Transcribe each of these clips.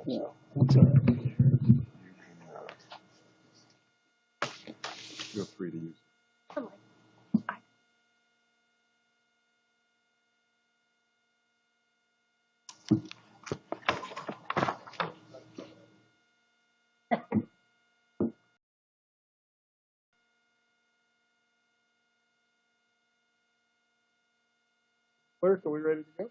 So that's all right. Feel free to use it. Clerk, are we ready to go?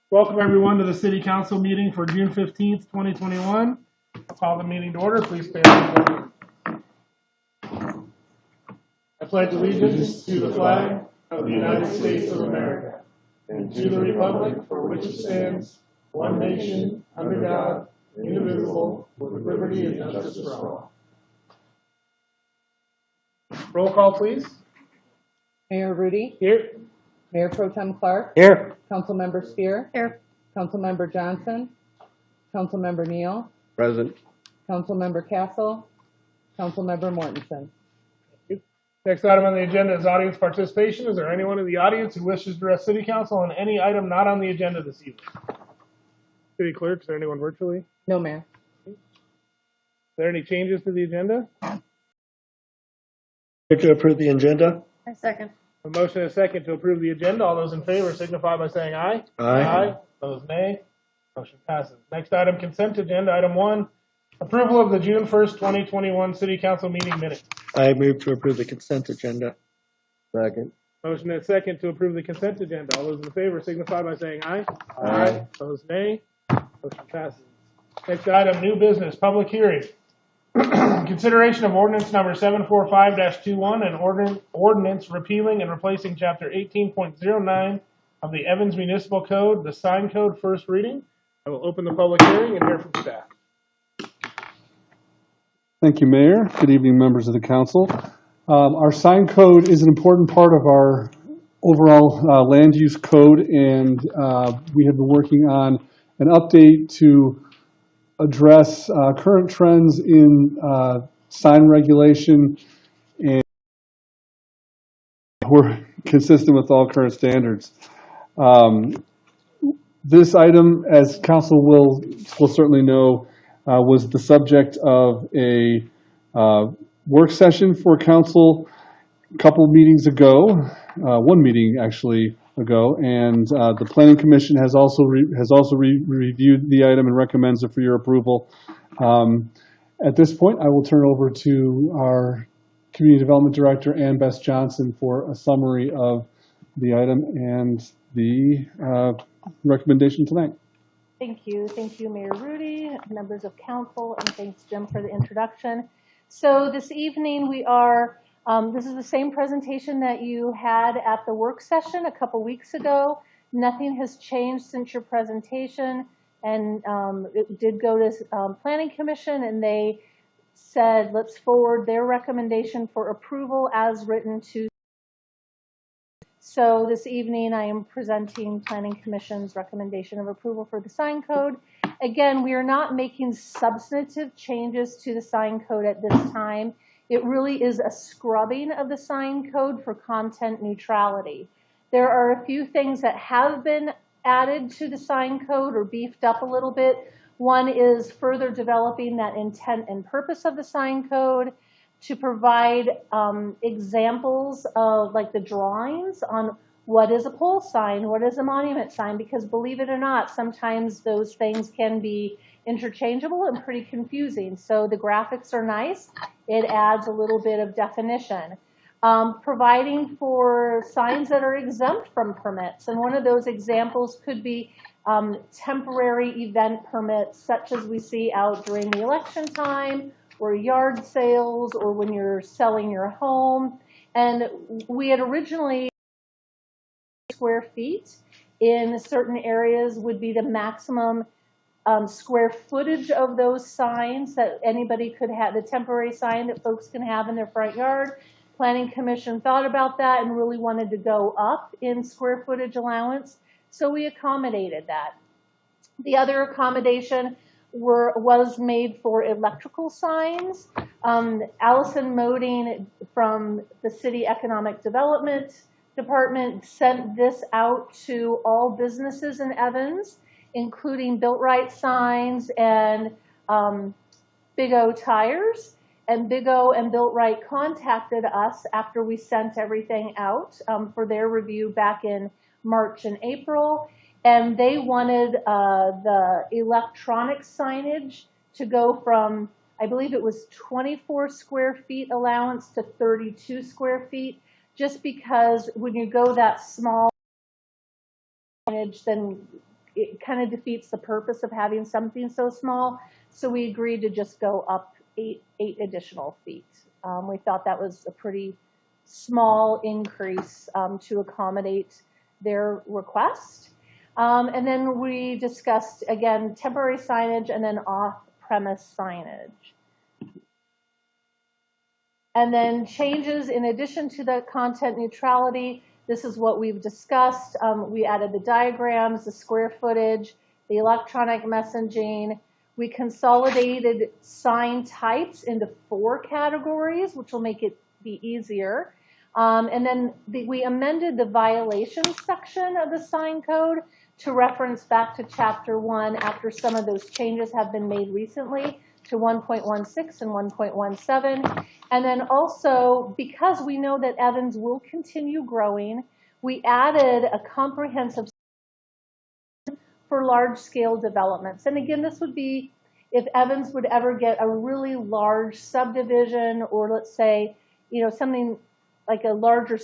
Welcome everyone to the City Council meeting for June 15th, 2021. I'll call the meeting to order. Please stand for the pledge. I pledge allegiance to the flag of the United States of America and to the republic for which it stands, one nation, under God, indivisible, with liberty and justice for all. Roll call, please. Mayor Rudy. Here. Mayor Pro Tem Clark. Here. Councilmember Spear. Here. Councilmember Johnson. Councilmember Neal. Present. Councilmember Castle. Councilmember Mortensen. Next item on the agenda is audience participation. Is there anyone in the audience who wishes to address City Council on any item not on the agenda this evening? City Clerk, is there anyone virtually? No, Mayor. Are there any changes to the agenda? To approve the agenda. I second. A motion and a second to approve the agenda. All those in favor signify by saying aye. Aye. Those nay. Motion passes. Next item, consent agenda. Item 1, approval of the June 1st, 2021 City Council meeting minutes. I move to approve the consent agenda. Second. Motion and a second to approve the consent agenda. All those in favor signify by saying aye. Aye. Those nay. Motion passes. Next item, new business, public hearing. Consideration of ordinance number 745-21 and ordinance repealing and replacing chapter 18.09 of the Evans Municipal Code, the sign code, first reading. I will open the public hearing and hear from staff. Thank you, Mayor. Good evening, members of the council. Our sign code is an important part of our overall land use code, and we have been working on an update to address current trends in sign regulation, and we're consistent with all current standards. This item, as council will certainly know, was the subject of a work session for council a couple meetings ago, one meeting actually ago, and the Planning Commission has also reviewed the item and recommends it for your approval. At this point, I will turn over to our Community Development Director, Ann Bess Johnson, for a summary of the item and the recommendation tonight. Thank you, Mayor Rudy, members of council, and thanks, Jim, for the introduction. So this evening we are, this is the same presentation that you had at the work session a couple weeks ago. Nothing has changed since your presentation, and it did go to Planning Commission, and they said let's forward their recommendation for approval as written to. So this evening I am presenting Planning Commission's recommendation of approval for the sign code. Again, we are not making substantive changes to the sign code at this time. It really is a scrubbing of the sign code for content neutrality. There are a few things that have been added to the sign code or beefed up a little bit. One is further developing that intent and purpose of the sign code, to provide examples of like the drawings on what is a pole sign, what is a monument sign, because believe it or not, sometimes those things can be interchangeable and pretty confusing. So the graphics are nice. It adds a little bit of definition. Providing for signs that are exempt from permits. And one of those examples could be temporary event permits, such as we see out during the election time, or yard sales, or when you're selling your home. And we had originally square feet in certain areas would be the maximum square footage of those signs that anybody could have, the temporary sign that folks can have in their front yard. Planning Commission thought about that and really wanted to go up in square footage allowance, so we accommodated that. The other accommodation was made for electrical signs. Allison Moding from the City Economic Development Department sent this out to all businesses in Evans, including Built Right signs and Big O tires. And Big O and Built Right contacted us after we sent everything out for their review back in March and April. And they wanted the electronic signage to go from, I believe it was 24 square feet allowance to 32 square feet, just because when you go that small signage, then it kind of defeats the purpose of having something so small. So we agreed to just go up eight additional feet. We thought that was a pretty small increase to accommodate their request. And then we discussed, again, temporary signage and then off-premise signage. And then changes in addition to the content neutrality. This is what we've discussed. We added the diagrams, the square footage, the electronic messaging. We consolidated sign types into 4 categories, which will make it be easier. And then we amended the violations section of the sign code to reference back to Chapter 1 after some of those changes have been made recently to 1.16 and 1.17. And then also, because we know that Evans will continue growing, we added a comprehensive for large-scale developments. And again, this would be if Evans would ever get a really large subdivision, or let's say, something like a larger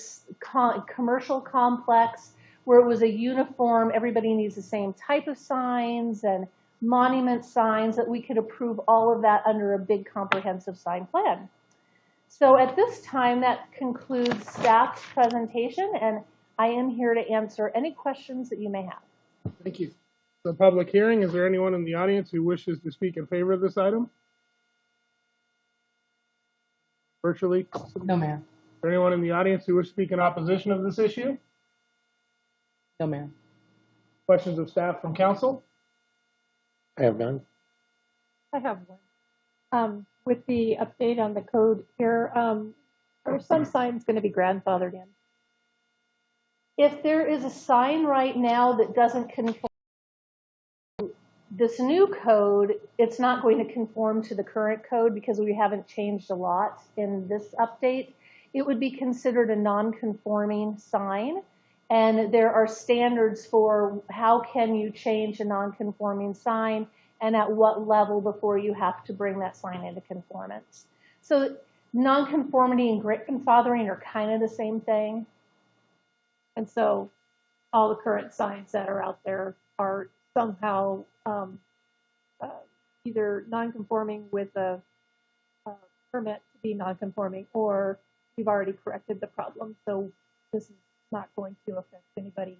commercial complex where it was a uniform, everybody needs the same type of signs and monument signs, that we could approve all of that under a big comprehensive sign plan. So at this time, that concludes staff's presentation, and I am here to answer any questions that you may have. Thank you. The public hearing, is there anyone in the audience who wishes to speak in favor of this item? Virtually? No, Mayor. Is there anyone in the audience who wishes to speak in opposition of this issue? No, Mayor. Questions of staff from council? I have none. I have one. With the update on the code here, are some signs going to be grandfathered in? If there is a sign right now that doesn't conform to this new code, it's not going to conform to the current code because we haven't changed a lot in this update. It would be considered a non-conforming sign, and there are standards for how can you change a non-conforming sign and at what level before you have to bring that sign into conformance. So non-conformity and grandfathering are kind of the same thing. And so all the current signs that are out there are somehow either non-conforming with a permit to be non-conforming, or we've already corrected the problem. So this is not going to affect anybody.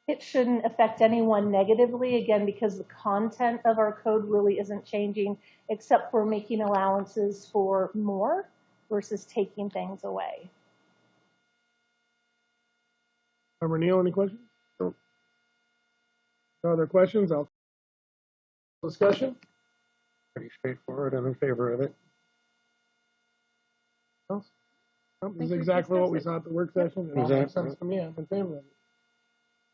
It shouldn't affect anyone negatively, again, because the content of our code really isn't changing, except for making allowances for more versus taking things away. Member Neal, any questions? No other questions? I'll discussion. Pretty straightforward. I'm in favor of it. Else? No, this is exactly what we saw at the work session. It all makes sense to me. I'm in favor of it.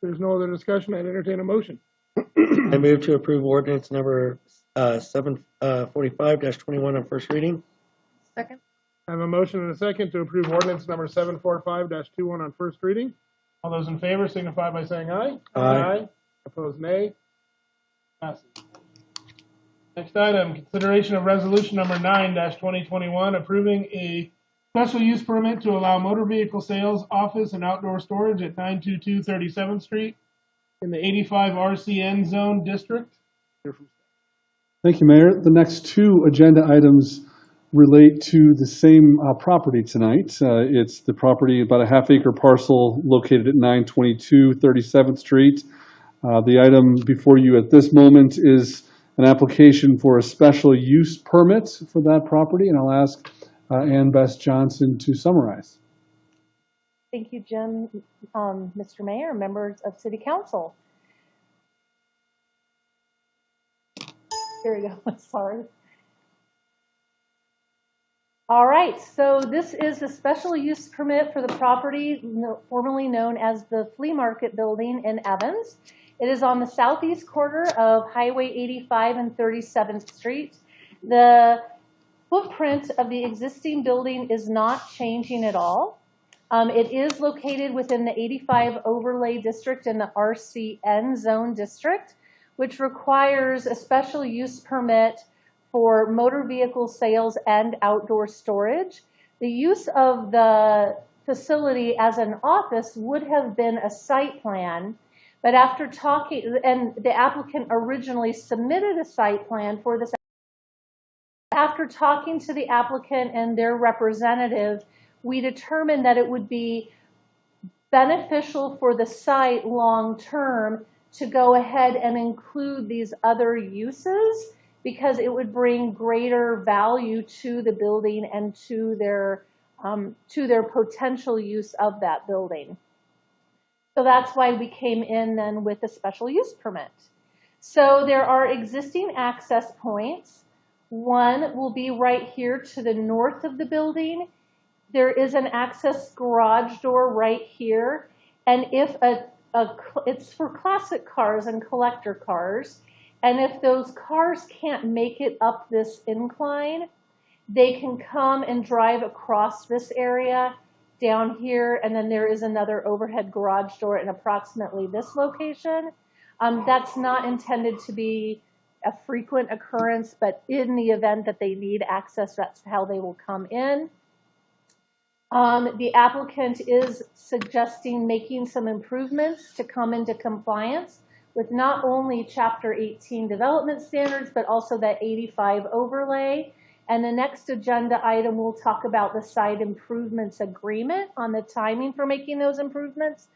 If there's no other discussion, I'd entertain a motion. I move to approve ordinance number 745-21 on first reading. Second? I have a motion and a second to approve ordinance number 745-21 on first reading. All those in favor signify by saying aye. Aye. Opposed, nay. Passes. Next item, consideration of resolution number 9-2021, approving a special use permit to allow motor vehicle sales, office, and outdoor storage at 922 37th Street in the 85 RCN zone district. Thank you, Mayor. The next 2 agenda items relate to the same property tonight. It's the property, about a half-acre parcel located at 922 37th Street. The item before you at this moment is an application for a special use permit for that property, and I'll ask Ann Bess Johnson to summarize. Thank you, Jim, Mr. Mayor, members of City Council. Here we go. Sorry. All right, so this is a special use permit for the property formerly known as the Flea Market Building in Evans. It is on the southeast corner of Highway 85 and 37th Street. The footprint of the existing building is not changing at all. It is located within the 85 overlay district in the RCN zone district, which requires a special use permit for motor vehicle sales and outdoor storage. The use of the facility as an office would have been a site plan, but after talking, and the applicant originally submitted a site plan for this. After talking to the applicant and their representative, we determined that it would be beneficial for the site long-term to go ahead and include these other uses, because it would bring greater value to the building and to their potential use of that building. So that's why we came in then with a special use permit. So there are existing access points. One will be right here to the north of the building. There is an access garage door right here. And if it's for classic cars and collector cars, and if those cars can't make it up this incline, they can come and drive across this area down here, and then there is another overhead garage door in approximately this location. That's not intended to be a frequent occurrence, but in the event that they need access, that's how they will come in. The applicant is suggesting making some improvements to come into compliance with not only Chapter 18 development standards, but also that 85 overlay. And the next agenda item will talk about the site improvements agreement on the timing for making those improvements.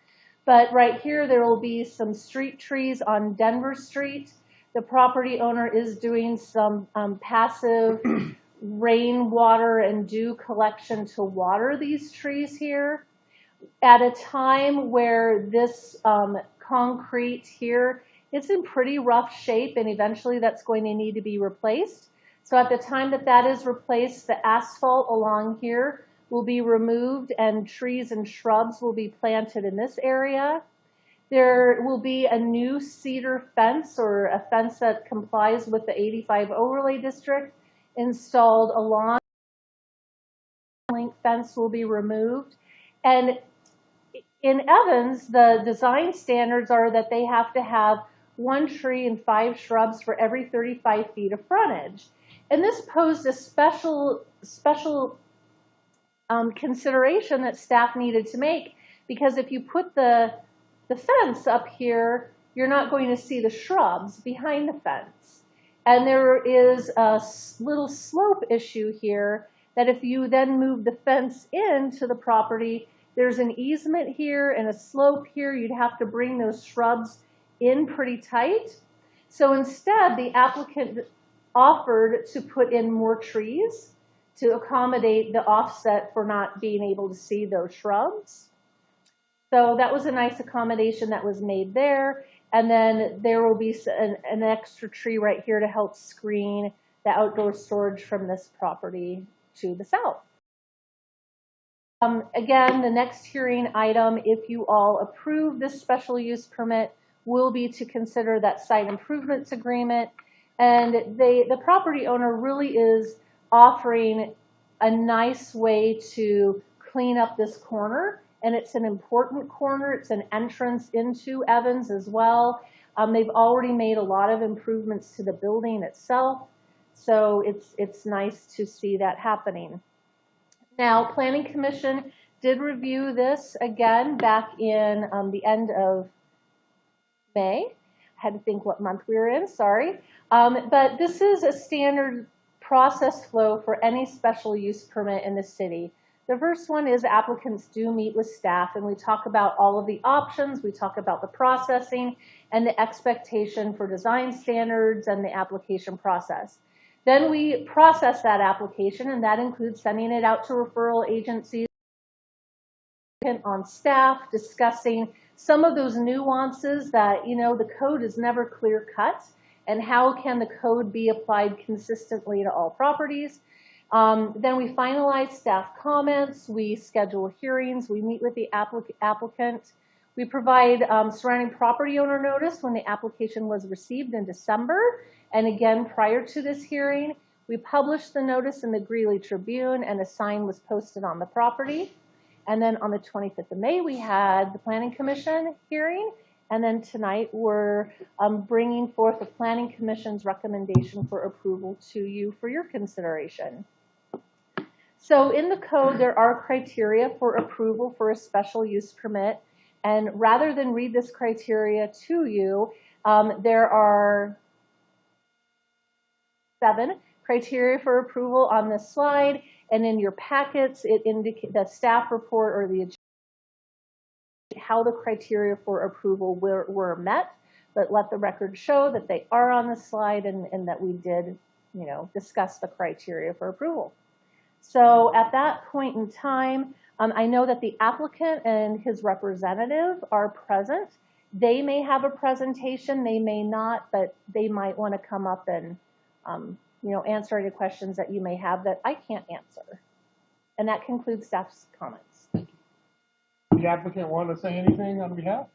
But right here, there will be some street trees on Denver Street. The property owner is doing some passive rainwater and dew collection to water these trees here. At a time where this concrete here, it's in pretty rough shape, and eventually that's going to need to be replaced. So at the time that that is replaced, the asphalt along here will be removed and trees and shrubs will be planted in this area. There will be a new cedar fence, or a fence that complies with the 85 overlay district, installed along. Link fence will be removed. And in Evans, the design standards are that they have to have 1 tree and 5 shrubs for every 35 feet of frontage. And this posed a special consideration that staff needed to make, because if you put the fence up here, you're not going to see the shrubs behind the fence. And there is a little slope issue here that if you then move the fence into the property, there's an easement here and a slope here. You'd have to bring those shrubs in pretty tight. So instead, the applicant offered to put in more trees to accommodate the offset for not being able to see those shrubs. So that was a nice accommodation that was made there. And then there will be an extra tree right here to help screen the outdoor storage from this property to the south. Again, the next hearing item, if you all approve this special use permit, will be to consider that site improvements agreement. And the property owner really is offering a nice way to clean up this corner. And it's an important corner. It's an entrance into Evans as well. They've already made a lot of improvements to the building itself. So it's nice to see that happening. Now, Planning Commission did review this again back in the end of May. I had to think what month we were in, sorry. But this is a standard process flow for any special use permit in the city. The first one is applicants do meet with staff, and we talk about all of the options. We talk about the processing and the expectation for design standards and the application process. Then we process that application, and that includes sending it out to referral agencies on staff, discussing some of those nuances that, you know, the code is never clear cut, and how can the code be applied consistently to all properties. Then we finalize staff comments, we schedule hearings, we meet with the applicant. We provide surrounding property owner notice when the application was received in December. And again, prior to this hearing, we published the notice in the Greeley Tribune and a sign was posted on the property. And then on the 25th of May, we had the Planning Commission hearing. And then tonight, we're bringing forth the Planning Commission's recommendation for approval to you for your consideration. So in the code, there are criteria for approval for a special use permit. And rather than read this criteria to you, there are 7 criteria for approval on this slide. And in your packets, it indicates the staff report or the how the criteria for approval were met, but let the record show that they are on the slide and that we did, discuss the criteria for approval. So at that point in time, I know that the applicant and his representative are present. They may have a presentation, they may not, but they might want to come up and answer any questions that you may have that I can't answer. And that concludes staff's comments. The applicant want to say anything on behalf?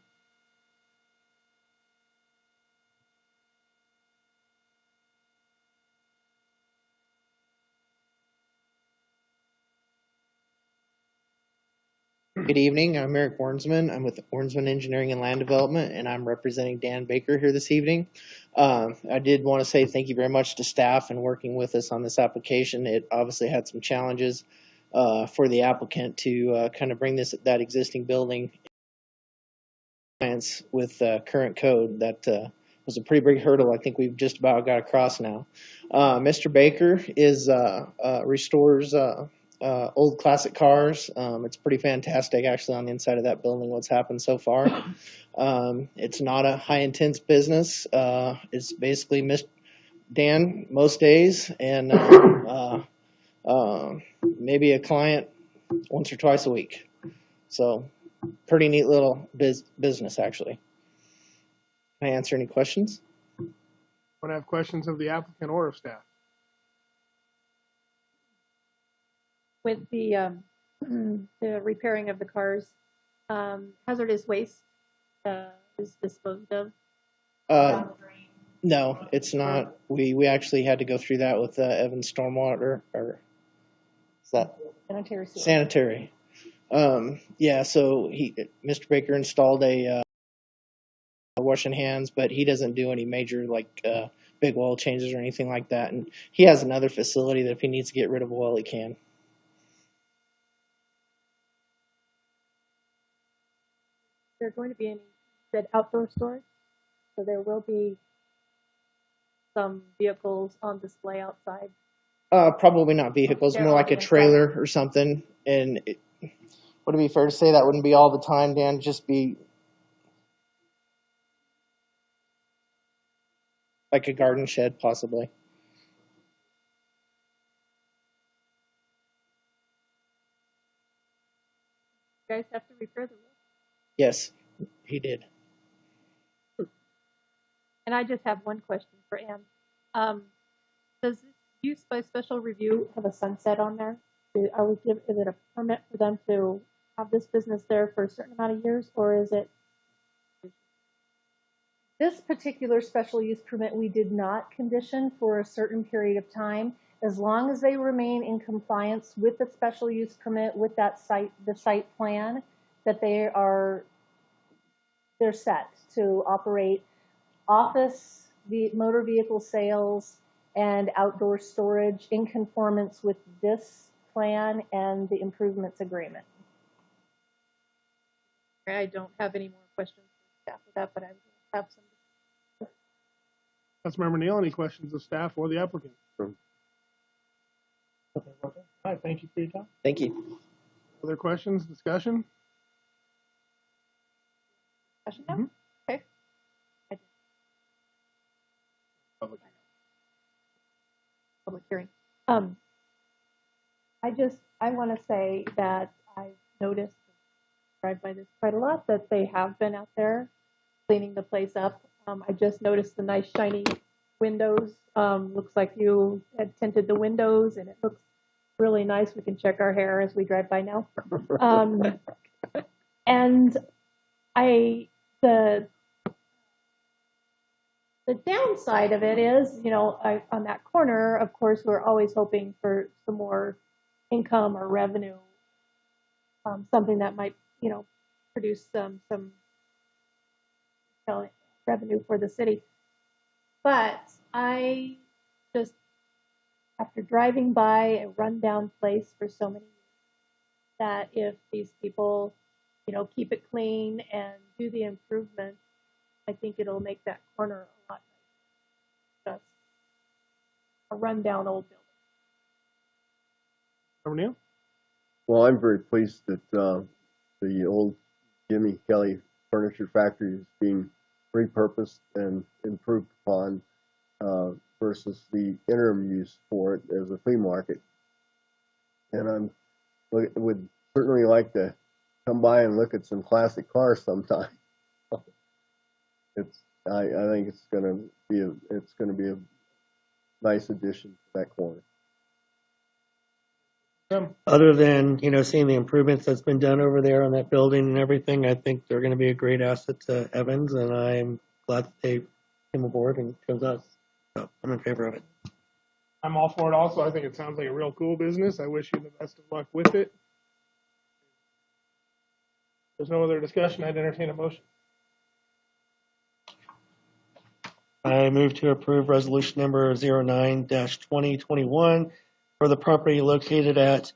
Good evening. I'm Eric Warnsman. I'm with Warnsman Engineering and Land Development, and I'm representing Dan Baker here this evening. I did want to say thank you very much to staff and working with us on this application. It obviously had some challenges for the applicant to kind of bring that existing building with current code. That was a pretty big hurdle. I think we've just about got across now. Mr. Baker restores old classic cars. It's pretty fantastic actually on the inside of that building what's happened so far. It's not a high intense business. It's basically Dan most days and maybe a client once or twice a week. So pretty neat little business actually. Can I answer any questions? Want to have questions of the applicant or of staff? With the repairing of the cars, hazardous waste is disposed of. No, it's not. We actually had to go through that with Evans Stormwater, or is that Sanitary sewer. sanitary? Yeah. So Mr. Baker installed a washing hands, but he doesn't do any major big oil changes or anything like that. And he has another facility that if he needs to get rid of oil, he can. There's going to be any outdoor storage, so there will be some vehicles on display outside. Probably not vehicles, more like a trailer or something. And would it be fair to say that wouldn't be all the time, Dan? Just be like a garden shed, possibly. You guys have to repair the roof. Yes, he did. And I just have one question for Ann. Does this use by special review have a sunset on there? Is it a permit for them to have this business there for a certain amount of years, or is it? This particular special use permit, we did not condition for a certain period of time. As long as they remain in compliance with the special use permit, with that the site plan, that they're set to operate office, motor vehicle sales, and outdoor storage in conformance with this plan and the improvements agreement. I don't have any more questions for staff with that, but I have some. Councilmember Neal, any questions of staff or the applicant? Sure. Okay. All right, thank you for your time. Thank you. Other questions, discussion? Question now? Okay. Public hearing. I want to say that I've noticed, drive by this quite a lot, that they have been out there cleaning the place up. I just noticed the nice shiny windows. Looks like you had tinted the windows, and it looks really nice. We can check our hair as we drive by now. And the downside of it is, on that corner, of course, we're always hoping for some more income or revenue, something that might, produce some revenue for the city. But I just, after driving by a rundown place for so many years, that if these people, keep it clean and do the improvements, I think it'll make that corner a lot nicer. Just a rundown old building. O'Neill? Well, I'm very pleased that the old Jimmy Kelly Furniture Factory is being repurposed and improved upon versus the interim use for it as a flea market. And would certainly like to come by and look at some classic cars sometime. I think it's going to be a nice addition to that corner. Other than, seeing the improvements that's been done over there on that building and everything, I think they're going to be a great asset to Evans, and I'm glad that they came aboard and chose us. So I'm in favor of it. I'm all for it also. I think it sounds like a real cool business. I wish you the best of luck with it. There's no other discussion. I'd entertain a motion. I move to approve resolution number 09-2021 for the property located at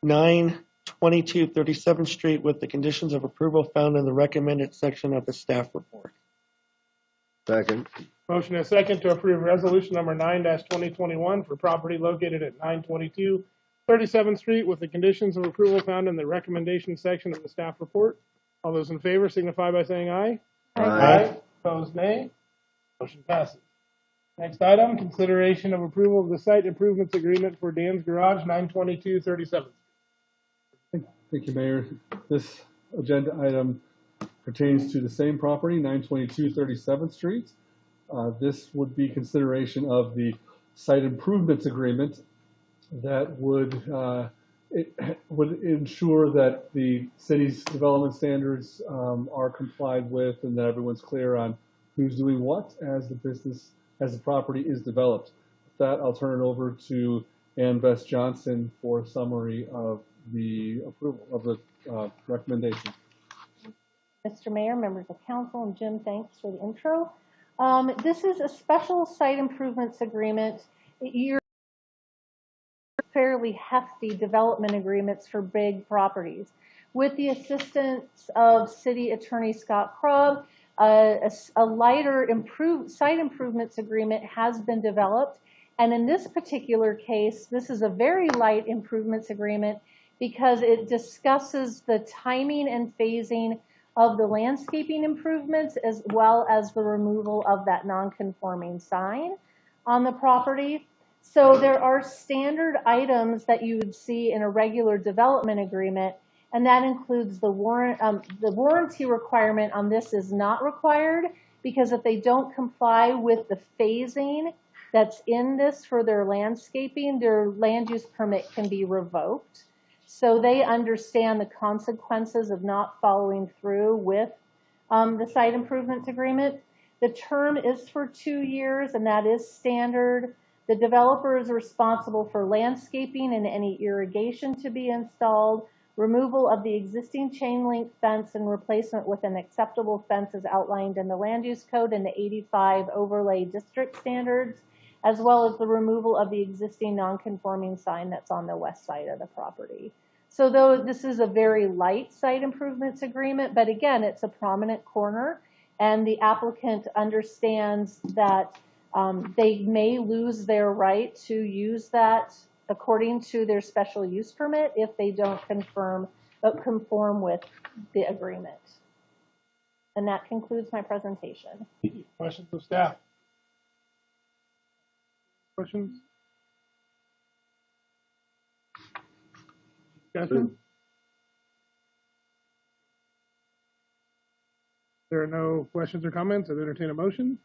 922 37th Street with the conditions of approval found in the recommended section of the staff report. Second. Motion and second to approve resolution number 9-2021 for property located at 922 37th Street with the conditions of approval found in the recommendation section of the staff report. All those in favor signify by saying aye. Aye. Opposed, nay. Motion passes. Next item, consideration of approval of the site improvements agreement for Dan's Garage, 922 37th. Thank you, Mayor. This agenda item pertains to the same property, 922 37th Street. This would be consideration of the site improvements agreement that would ensure that the city's development standards are complied with and that everyone's clear on who's doing what as the property is developed. With that, I'll turn it over to Ann Bess Johnson for a summary of the approval of the recommendation. Mr. Mayor, members of council, and Jim, thanks for the intro. This is a special site improvements agreement. You're fairly hefty development agreements for big properties. With the assistance of City Attorney Scott Krog, a lighter site improvements agreement has been developed. And in this particular case, this is a very light improvements agreement because it discusses the timing and phasing of the landscaping improvements as well as the removal of that non-conforming sign on the property. So there are standard items that you would see in a regular development agreement, and that includes the warranty requirement on this is not required because if they don't comply with the phasing that's in this for their landscaping, their land use permit can be revoked. So they understand the consequences of not following through with the site improvements agreement. The term is for 2 years, and that is standard. The developer is responsible for landscaping and any irrigation to be installed, removal of the existing chain link fence and replacement with an acceptable fence as outlined in the land use code and the 85 overlay district standards, as well as the removal of the existing non-conforming sign that's on the west side of the property. So though this is a very light site improvements agreement, but again, it's a prominent corner and the applicant understands that they may lose their right to use that according to their special use permit if they don't conform with the agreement. And that concludes my presentation. Questions of staff? Questions? Discussion? There are no questions or comments. I'd entertain a motion.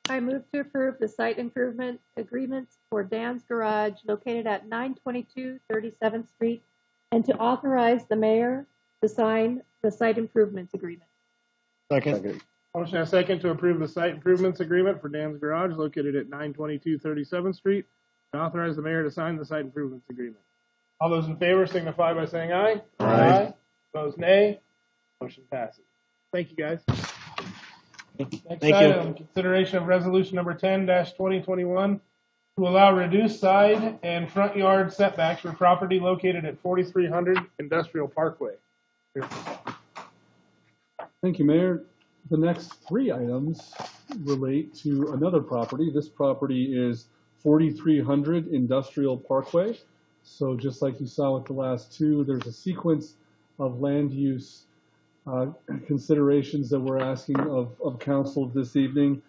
I move to approve the site improvement agreements for Dan's Garage located at 922 37th Street and to authorize the mayor to sign the site improvements agreement. Second. Second. Motion and a second to approve the site improvements agreement for Dan's Garage located at 922 37th Street and authorize the mayor to sign the site improvements agreement. All those in favor signify by saying aye. Aye. Opposed, nay. Motion passes. Thank you, guys. Next Thank you. item, consideration of resolution number 10-2021 to allow reduced side and front yard setbacks for property located at 4300 Industrial Parkway. Thank you, Mayor. The next three items relate to another property. This property is 4300 Industrial Parkway. So just like you saw with the last two, there's a sequence of land use considerations that we're asking of council this evening.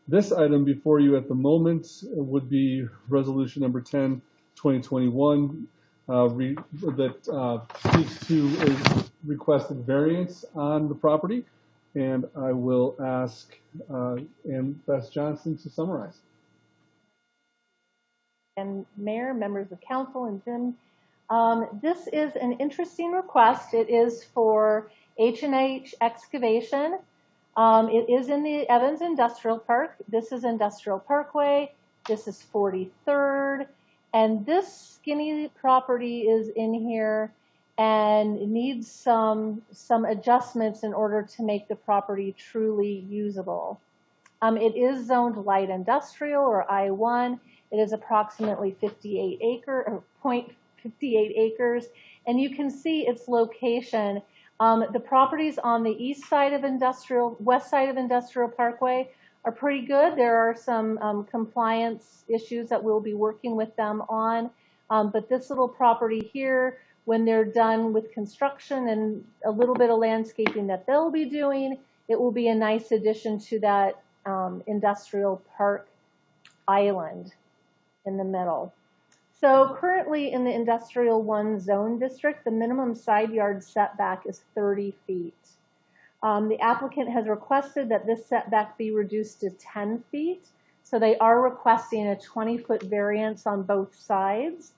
This item before you at the moment would be resolution number 10-2021 that speaks to a requested variance on the property. And I will ask Ann Beth Johnson to summarize. And Mayor, members of council, and Jim, this is an interesting request. It is for H&H Excavation. It is in the Evans Industrial Park. This is Industrial Parkway. This is 43rd. And this skinny property is in here and needs some adjustments in order to make the property truly usable. It is zoned light industrial or I1. It is approximately 0.58 acres. And you can see its location. The properties on the west side of Industrial Parkway are pretty good. There are some compliance issues that we'll be working with them on. But this little property here, when they're done with construction and a little bit of landscaping that they'll be doing, it will be a nice addition to that industrial park island in the middle. So currently in the Industrial 1 zone district, the minimum side yard setback is 30 feet. The applicant has requested that this setback be reduced to 10 feet. So they are requesting a 20-foot variance on both sides.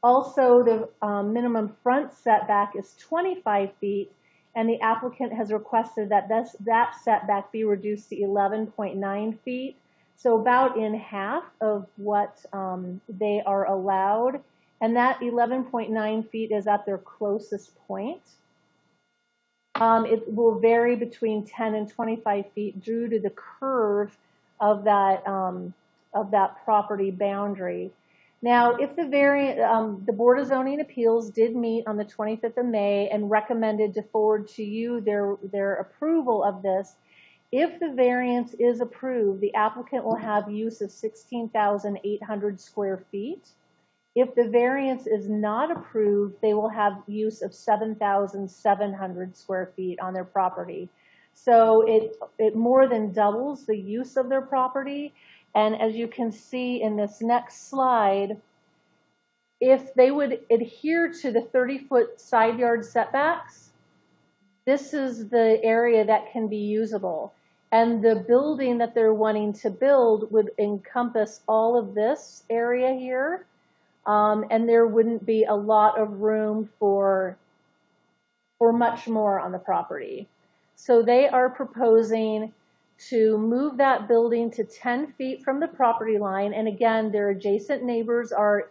Also, the minimum front setback is 25 feet, and the applicant has requested that that setback be reduced to 11.9 feet. So about in half of what they are allowed. And that 11.9 feet is at their closest point. It will vary between 10 and 25 feet due to the curve of that property boundary. Now, if the Board of Zoning Appeals did meet on the 25th of May and recommended to forward to you their approval of this, if the variance is approved, the applicant will have use of 16,800 square feet. If the variance is not approved, they will have use of 7,700 square feet on their property. So it more than doubles the use of their property. And as you can see in this next slide, if they would adhere to the 30-foot side yard setbacks, this is the area that can be usable. And the building that they're wanting to build would encompass all of this area here. And there wouldn't be a lot of room for much more on the property. So they are proposing to move that building to 10 feet from the property line. And again, their adjacent neighbors are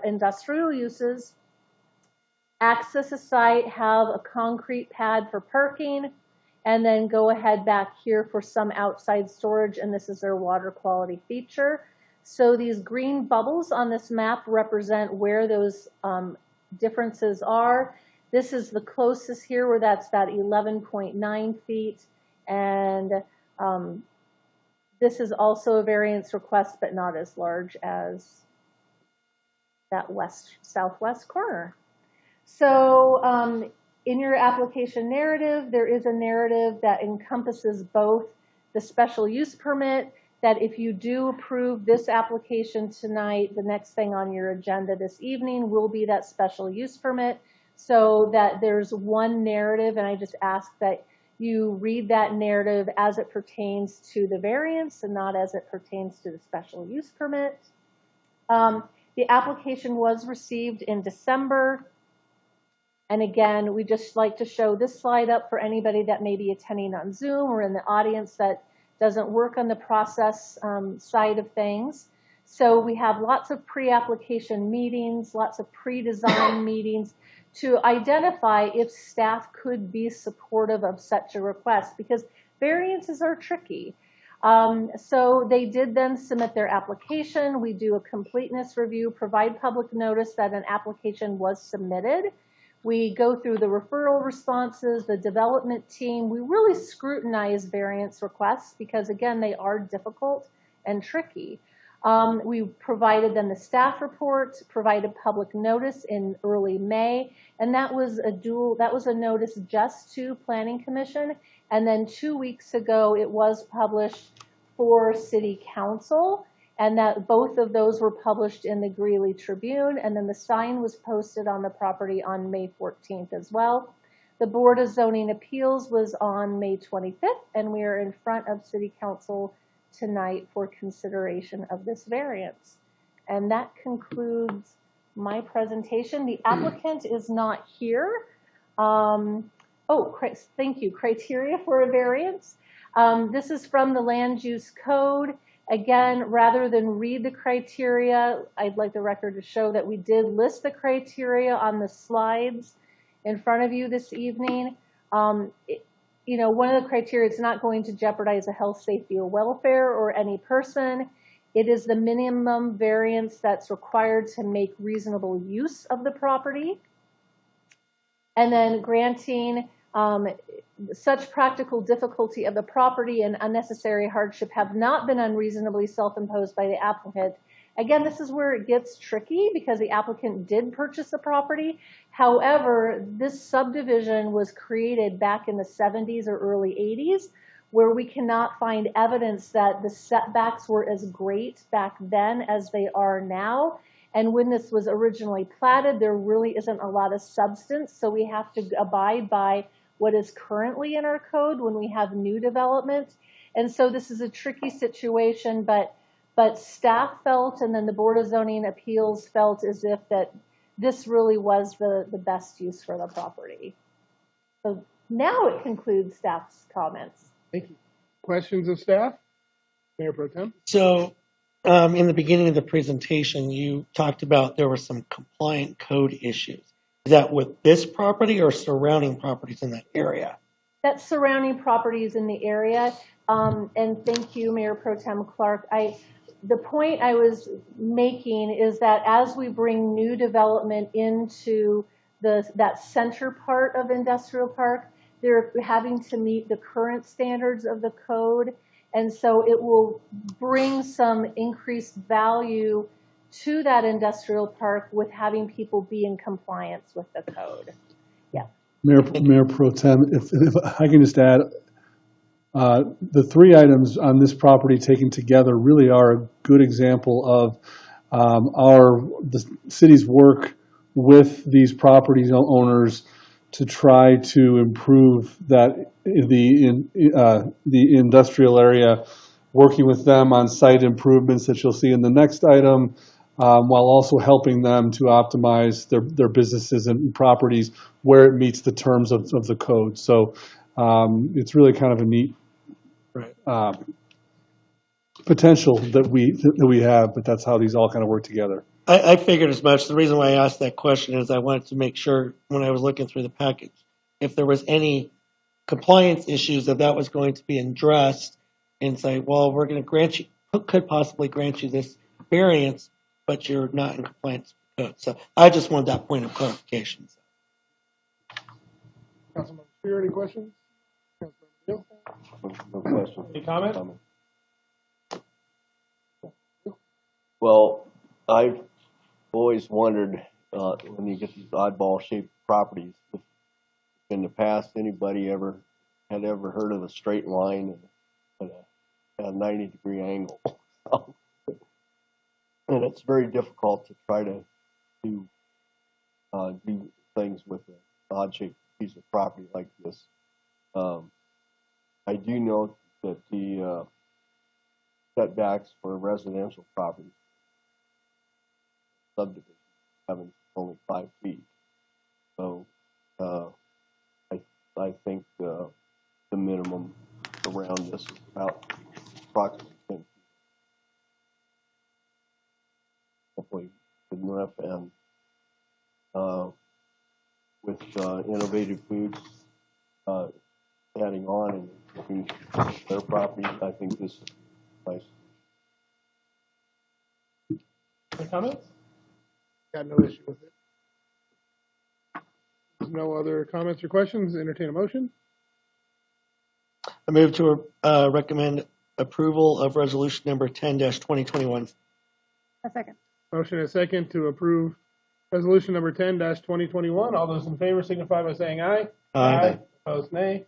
industrial uses. Access a site, have a concrete pad for parking, and then go ahead back here for some outside storage, and this is their water quality feature. So these green bubbles on this map represent where those differences are. This is the closest here where that's that 11.9 feet, and this is also a variance request, but not as large as that southwest corner. So in your application narrative, there is a narrative that encompasses both the special use permit, that if you do approve this application tonight, the next thing on your agenda this evening will be that special use permit, so that there's one narrative, and I just ask that you read that narrative as it pertains to the variance and not as it pertains to the special use permit. The application was received in December. And again, we just like to show this slide up for anybody that may be attending on Zoom or in the audience that doesn't work on the process side of things. So we have lots of pre-application meetings, lots of pre-design meetings to identify if staff could be supportive of such a request, because variances are tricky. So they did then submit their application. We do a completeness review, provide public notice that an application was submitted. We go through the referral responses, the development team. We really scrutinize variance requests because, again, they are difficult and tricky. We provided them the staff report, provided public notice in early May, and that was a notice just to Planning Commission. And then 2 weeks ago, it was published for City Council, and that both of those were published in the Greeley Tribune, and then the sign was posted on the property on May 14th as well. The Board of Zoning Appeals was on May 25th, and we are in front of City Council tonight for consideration of this variance. And that concludes my presentation. The applicant is not here. Thank you. Criteria for a variance. This is from the Land Use Code. Again, rather than read the criteria, I'd like the record to show that we did list the criteria on the slides in front of you this evening. You know, one of the criteria is not going to jeopardize the health, safety, or welfare or any person. It is the minimum variance that's required to make reasonable use of the property. And then granting such practical difficulty of the property and unnecessary hardship have not been unreasonably self-imposed by the applicant. Again, this is where it gets tricky because the applicant did purchase the property. However, this subdivision was created back in the 70s or early 80s, where we cannot find evidence that the setbacks were as great back then as they are now. And when this was originally platted, there really isn't a lot of substance, so we have to abide by what is currently in our code when we have new development. And so this is a tricky situation, but staff felt, and then the Board of Zoning Appeals felt as if that this really was the best use for the property. So now it concludes staff's comments. Thank you. Questions of staff? Mayor Pro Tem? So in the beginning of the presentation, you talked about there were some compliant code issues. Is that with this property or surrounding properties in that area? That's surrounding properties in the area. And thank you, Mayor Pro Tem Clark. The point I was making is that as we bring new development into that center part of Industrial Park, they're having to meet the current standards of the code. And so it will bring some increased value to that industrial park with having people be in compliance with the code. Yeah. Mayor Pro Tem, if I can just add, the three items on this property taken together really are a good example of the city's work with these property owners to try to improve the industrial area, working with them on site improvements that you'll see in the next item, while also helping them to optimize their businesses and properties where it meets the terms of the code. So it's really kind of a neat potential that we have, but that's how these all kind of work together. I figured as much. The reason why I asked that question is I wanted to make sure when I was looking through the package, if there was any compliance issues, that was going to be addressed and say, well, we're going to grant you, could possibly grant you this variance, but you're not in compliance with the code. So I just wanted that point of clarification. Councilman Spear, any questions? No question. Any comment? Well, I've always wondered when you get these oddball-shaped properties, if in the past anybody had ever heard of a straight line and a 90-degree angle. And it's very difficult to try to do things with an odd-shaped piece of property like this. I do note that the setbacks for residential properties subdivision having only 5 feet. So I think the minimum around this is about approximately 10 feet. Hopefully good enough. And with Innovative Foods adding on and their property, I think this is nice. Any comments? Got no issue with it. There's no other comments or questions. Entertain a motion. I move to recommend approval of resolution number 10-2021. A second. Motion and a second to approve resolution number 10-2021. All those in favor signify by saying aye. Aye. Opposed, nay.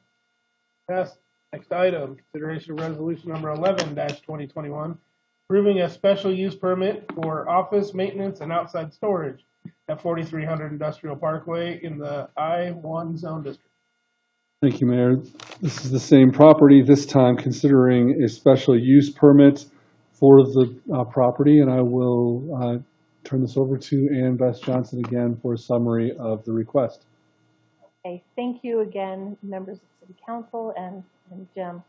Passed. Next item, consideration of resolution number 11-2021, approving a special use permit for office maintenance and outside storage at 4300 Industrial Parkway in the I-1 zone district. Thank you, Mayor. This is the same property, this time considering a special use permit for the property, and I will turn this over to Ann Bess Johnson again for a summary of the request. Okay, thank you again, members of City Council and Jim.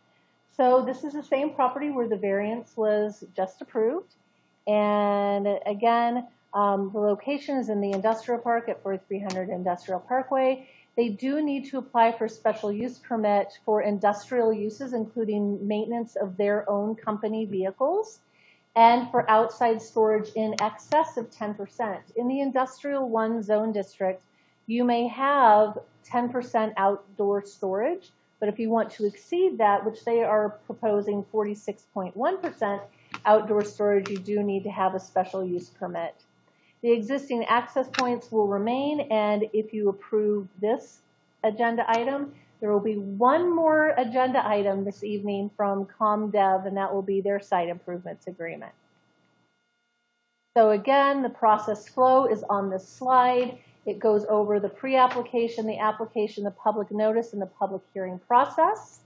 So this is the same property where the variance was just approved. And again, the location is in the industrial park at 4300 Industrial Parkway. They do need to apply for a special use permit for industrial uses, including maintenance of their own company vehicles and for outside storage in excess of 10%. In the Industrial 1 zone district, you may have 10% outdoor storage, but if you want to exceed that, which they are proposing 46.1% outdoor storage, you do need to have a special use permit. The existing access points will remain, and if you approve this agenda item, there will be one more agenda item this evening from ComDev, and that will be their site improvements agreement. So again, the process flow is on this slide. It goes over the pre-application, the application, the public notice, and the public hearing process.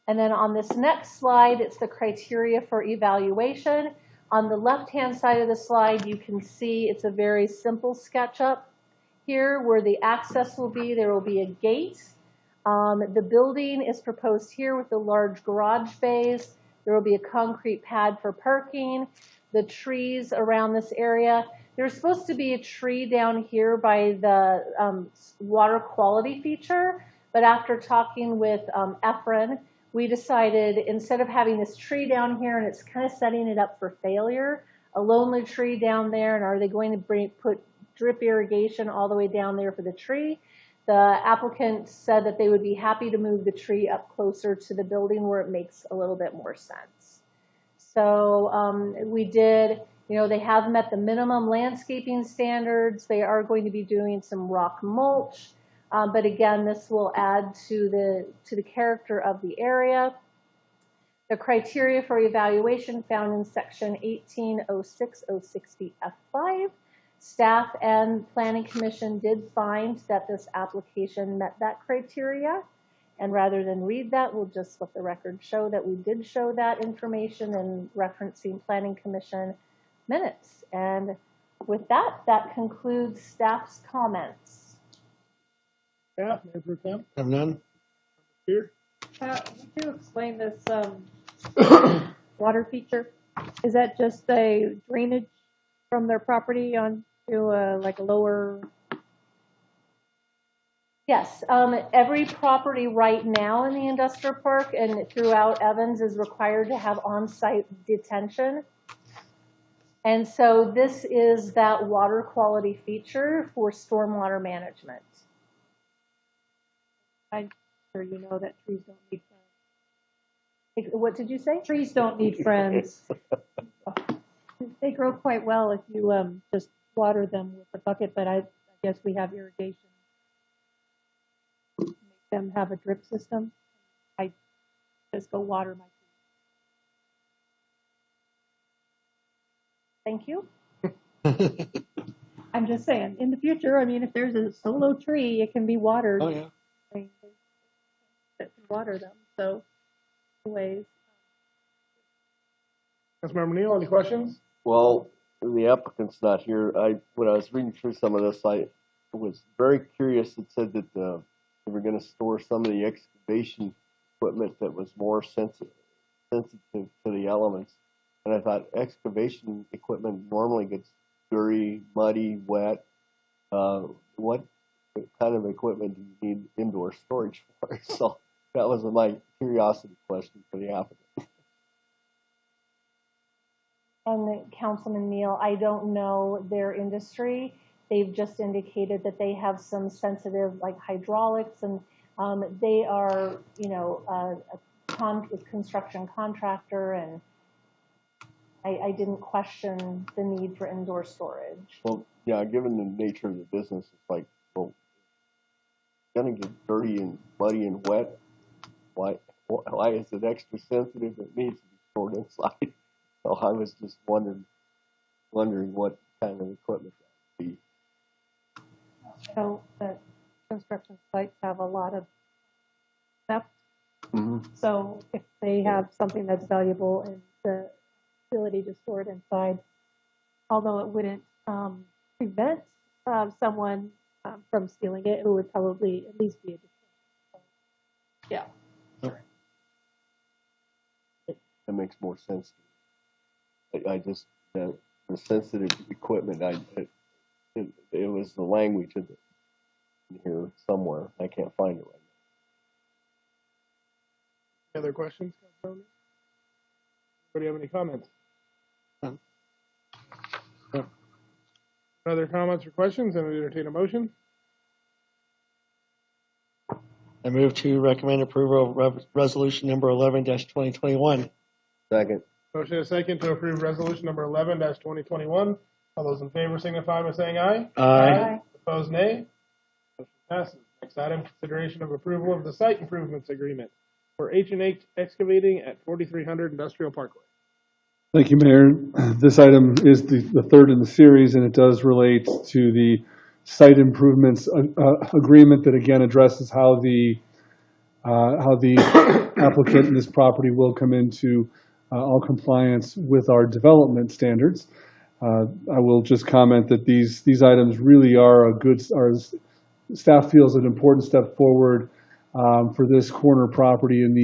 And then on this next slide, it's the criteria for evaluation. On the left-hand side of the slide, you can see it's a very simple SketchUp. Here, where the access will be, there will be a gate. The building is proposed here with the large garage bays. There will be a concrete pad for parking. The trees around this area. There's supposed to be a tree down here by the water quality feature, but after talking with Efren, we decided instead of having this tree down here and it's kind of setting it up for failure, a lonely tree down there, and are they going to put drip irrigation all the way down there for the tree? The applicant said that they would be happy to move the tree up closer to the building where it makes a little bit more sense. So we did. You know, they have met the minimum landscaping standards. They are going to be doing some rock mulch, but again, this will add to the character of the area. The criteria for evaluation found in section 1806060F5. Staff and Planning Commission did find that this application met that criteria. And rather than read that, we'll just let the record show that we did show that information and referencing Planning Commission minutes. And with that, that concludes staff's comments. Staff, Mayor Pro Tem, Have none? here. Would you explain this water feature? Is that just a drainage from their property onto like a lower? Yes, every property right now in the industrial park and throughout Evans is required to have on-site detention. And so this is that water quality feature for stormwater management. I'm sure you know that trees don't need friends. What did you say? Trees don't need friends. They grow quite well if you just water them with a bucket, but I guess we have irrigation. Make them have a drip system. I just go water my trees. Thank you. I'm just saying, in the future, I mean, if there's a solo tree, it can be watered. Oh, yeah. I mean, water them. So ways. Councilmember Neal, any questions? Well, the applicant's not here. When I was reading through some of this, I was very curious. It said that they were going to store some of the excavation equipment that was more sensitive to the elements. And I thought excavation equipment normally gets dirty, muddy, wet. What kind of equipment do you need indoor storage for? So that was my curiosity question for the applicant. And Councilman Neal, I don't know their industry. They've just indicated that they have some sensitive, like hydraulics, and they are, a construction contractor, and I didn't question the need for indoor storage. Well, yeah, given the nature of the business, it's like, well, it's gonna get dirty and muddy and wet. Why is it extra sensitive? It needs to be stored inside. So I was just wondering what kind of equipment that would be. So the construction sites have a lot of theft. Mm-hmm. So if they have something that's valuable and the ability to store it inside, although it wouldn't prevent someone from stealing it, it would probably at least be a deterrent. Yeah. That makes more sense to me. I just the sensitive equipment. It was the language in here somewhere. I can't find it right now. Any other questions, Councilmember? Anybody have any comments? No. Other comments or questions? And we entertain a motion. I move to recommend approval of resolution number 11-2021. Second. Motion is second to approve resolution number 11-2021. All those in favor signify by saying aye. Aye. Opposed, nay. Motion passes. Next item, consideration of approval of the site improvements agreement for H&H Excavating at 4300 Industrial Parkway. Thank you, Mayor. This item is the third in the series, and it does relate to the site improvements agreement that again addresses how the applicant in this property will come into all compliance with our development standards. I will just comment that these items really are staff feels an important step forward for this corner property in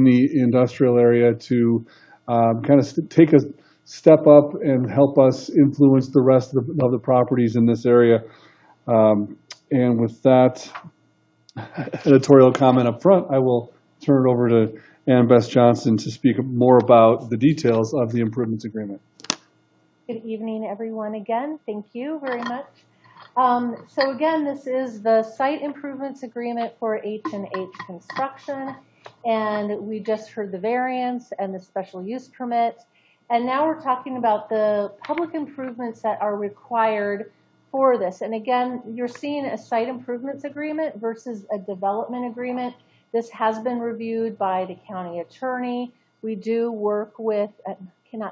the industrial area to kind of take a step up and help us influence the rest of the properties in this area. And with that editorial comment up front, I will turn it over to Ann Bess Johnson to speak more about the details of the improvements agreement. Good evening, everyone, again. Thank you very much. So again, this is the site improvements agreement for H&H Construction, and we just heard the variance and the special use permit. And now we're talking about the public improvements that are required for this. And again, you're seeing a site improvements agreement versus a development agreement. This has been reviewed by the county attorney. We do work with,